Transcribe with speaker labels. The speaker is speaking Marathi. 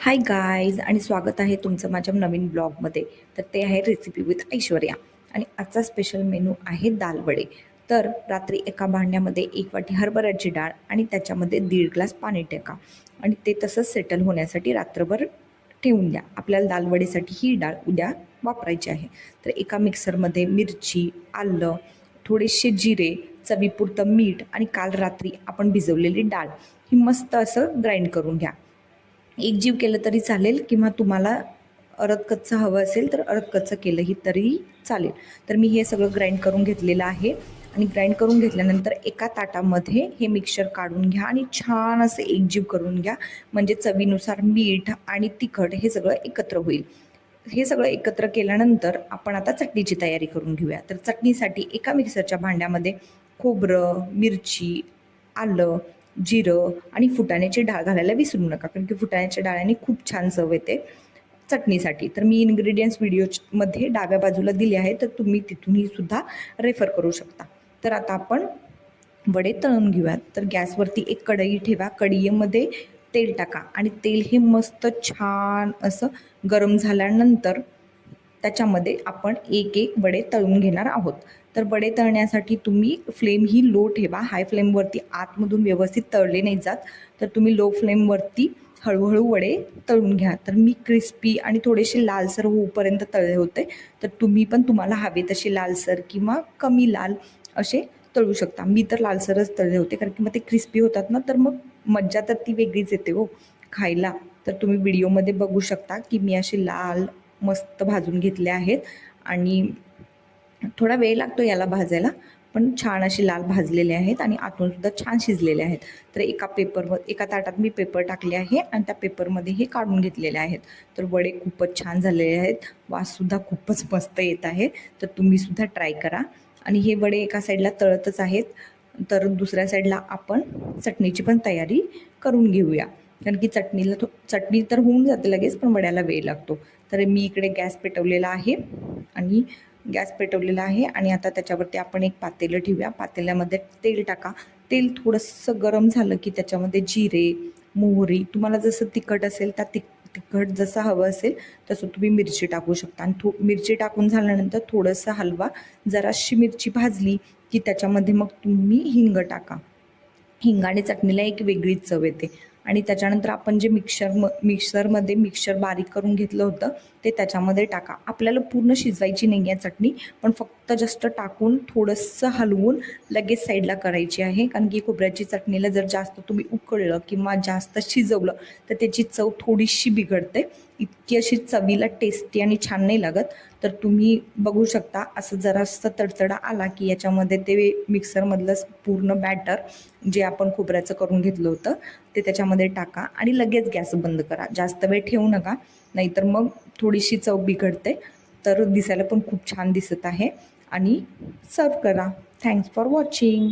Speaker 1: हाय गाईज आणि स्वागत आहे तुमचं माझ्या नवीन ब्लॉगमध्ये. तर ते आहे रेसिपी विथ ऐश्वर्या आणि आजचा स्पेशल मेनू आहे दाल वडे. तर रात्री एका भांड्यामध्ये 1 वाटी हरभऱ्याची डाळ आणि त्याच्यामध्ये 1.5 ग्लास पाणी टाका आणि ते तसंच सेटल होण्यासाठी रात्रभर ठेवून द्या. आपल्याला दाल वडेसाठी ही डाळ उद्या वापरायची आहे. तर एका मिक्सरमध्ये मिरची, आलं, थोडेसे जिरे, चवीपुरतं मीठ आणि काल रात्री आपण भिजवलेली डाळ ही मस्त असं ग्राइंड करून घ्या. एकजीव केलं तरी चालेल किंवा तुम्हाला कच्चं हवं असेल तर कच्चं केलंही तरी चालेल. तर मी हे सगळं ग्राइंड करून घेतलेलं आहे आणि ग्राइंड करून घेतल्यानंतर एका ताटामध्ये हे मिक्सचर काढून घ्या आणि छान असं एकजीव करून घ्या. म्हणजे चवीनुसार मीठ आणि तिखट हे सगळं एकत्र होईल. हे सगळं एकत्र केल्यानंतर आपण आता चटणीची तयारी करून घेऊया. तर चटणीसाठी एका मिक्सरच्या भांड्यामध्ये खोबरं, मिरची, आलं, जिरं आणि फुटाण्याची डाळ घालायला विसरू नका, कारण की फुटाण्याच्या डाळाने खूप छान चव येते चटणीसाठी. तर मी इन्ग्रेडियंट्स व्हिडिओमध्ये डाव्या बाजूला दिले आहे, तर तुम्ही तिथूनही सुद्धा रेफर करू शकता. तर आता आपण वडे तळून घेऊयात. तर गॅसवरती एक कढई ठेवा. कढईमध्ये तेल टाका आणि तेल हे मस्त छान असं गरम झाल्यानंतर त्याच्यामध्ये आपण एक एक वडे तळून घेणार आहोत. तर वडे तळण्यासाठी तुम्ही फ्लेम ही लो ठेवा. हाय फ्लेमवरती आतमधून व्यवस्थित तळले नाही जात, तर तुम्ही लो फ्लेमवरती हळूहळू वडे तळून घ्या. तर मी क्रिस्पी आणि थोडेसे लालसर होऊपर्यंत तळले होते. तर तुम्ही पण तुम्हाला हवे तसे लालसर किंवा कमी लाल असे तळू शकता. मी तर लालसरच तळले होते, कारण की मग ते क्रिस्पी होतात ना, तर मग मज्जा तर ती वेगळीच येते हो खायला. तर तुम्ही व्हिडिओमध्ये बघू शकता की मी असे लाल मस्त भाजून घेतले आहेत आणि थोडा वेळ लागतो याला भाजायला, पण छान असे लाल भाजलेले आहेत आणि आतून सुद्धा छान शिजलेले आहेत. तर एका ताटात मी पेपर टाकले आहे आणि त्या पेपरमध्ये हे काढून घेतलेले आहेत. तर वडे खूपच छान झालेले आहेत. वाससुद्धा खूपच मस्त येत आहे. तर तुम्हीसुद्धा ट्राय करा. आणि हे वडे एका साईडला तळतच आहेत, तर दुसऱ्या साईडला आपण चटणीची पण तयारी करून घेऊया. कारण की चटणी तर होऊन जाते लगेच, पण वड्याला वेळ लागतो. तर मी इकडे गॅस पेटवलेला आहे आणि आता त्याच्यावरती आपण एक पातेलं ठेवूया. पातेल्यामध्ये तेल टाका. तेल थोडंसं गरम झालं की त्याच्यामध्ये जिरे, मोहरी, तुम्हाला जसं तिखट असेल त्या तिखट जसं हवं असेल तसं तुम्ही मिरची टाकू शकता. आणि मिरची टाकून झाल्यानंतर थोडंसं हलवा. जराशी मिरची भाजली की त्याच्यामध्ये मग तुम्ही हिंग टाका. हिंगाने चटणीला एक वेगळीच चव येते. आणि त्याच्यानंतर आपण जे मिक्सरमध्ये बारीक करून घेतलं होतं ते त्याच्यामध्ये टाका. आपल्याला पूर्ण शिजवायची नाही आहे चटणी, पण फक्त जस्ट टाकून थोडंसं हलवून लगेच साईडला करायची आहे. कारण की खोबऱ्याची चटणीला जर जास्त तुम्ही उकळलं किंवा जास्त शिजवलं तर त्याची चव थोडीशी बिघडते. इतकी अशी चवीला टेस्टी आणि छान नाही लागत. तर तुम्ही बघू शकता असं जरासं तडतडा आला की याच्यामध्ये ते मिक्सरमधलं पूर्ण बॅटर जे आपण खोबऱ्याचं करून घेतलं होतं ते त्याच्यामध्ये टाका आणि लगेच गॅस बंद करा. जास्त वेळ ठेवू नका, नाहीतर मग थोडीशी चव बिघडते. तर दिसायला पण खूप छान दिसत आहे आणि सर्व करा. Thanks for watching.